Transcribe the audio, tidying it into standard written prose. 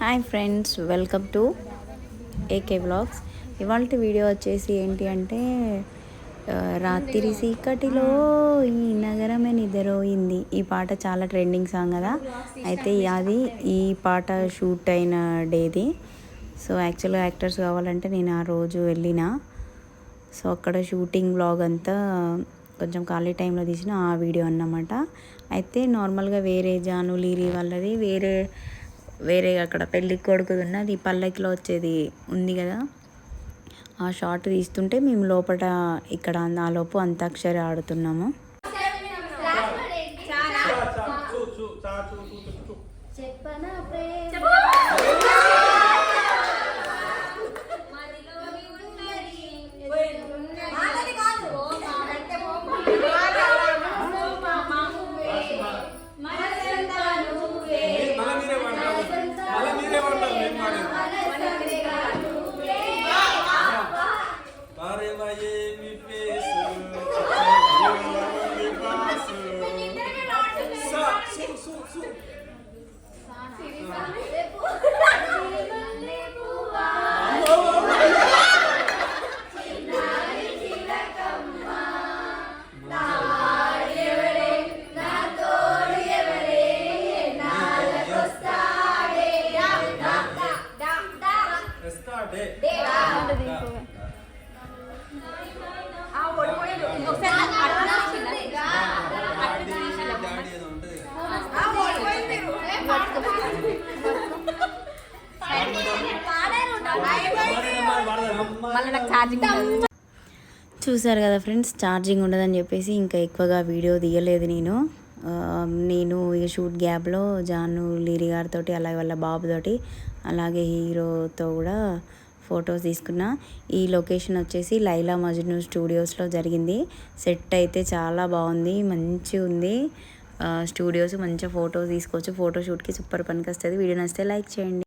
Hi friends, welcome to AK vlogs. ఇవాళ video వచ్చేసి ఏంటి అంటే రాత్రి చీకటిలో ఈ నగరమే నిద్రపోయింది. ఈ పాట చాలా ట్రెండింగ్ సాంగ్ కదా. అయితే అది ఈ పాట షూట్ అయిన డేది. సో యాక్చువల్గా యాక్టర్స్ కావాలంటే నేను ఆ రోజు వెళ్ళిన. సో అక్కడ షూటింగ్ వ్లాగ్ అంతా కొంచెం ఖాళీ టైంలో తీసిన ఆ వీడియో అన్నమాట. అయితే నార్మల్గా వేరే జాను లీరీ వాళ్ళది వేరే అక్కడ పెళ్ళి కొడుకుది ఉన్నది పల్లకిలో వచ్చేది ఉంది కదా, ఆ షార్ట్ తీస్తుంటే మేము లోపల ఇక్కడ నాలోపు అంతాక్షరి ఆడుతున్నాము. చూసారు కదా ఫ్రెండ్స్, ఛార్జింగ్ ఉండదని చెప్పేసి ఇంకా ఎక్కువగా వీడియో తీయలేదు నేను ఈ షూట్ గ్యాప్లో జాను లీరీ గారితో అలాగే వాళ్ళ బాబుతోటి అలాగే హీరోతో కూడా ఫొటోస్ తీసుకున్నా. ఈ లొకేషన్ వచ్చేసి లైలా మజ్ను స్టూడియోస్లో జరిగింది. సెట్ అయితే చాలా బాగుంది, మంచిగా ఉంది. స్టూడియోస్ మంచిగా ఫొటోస్ తీసుకోవచ్చు. ఫోటోషూట్కి సూపర్ పనికి వస్తుంది. వీడియో నచ్చితే లైక్ చేయండి.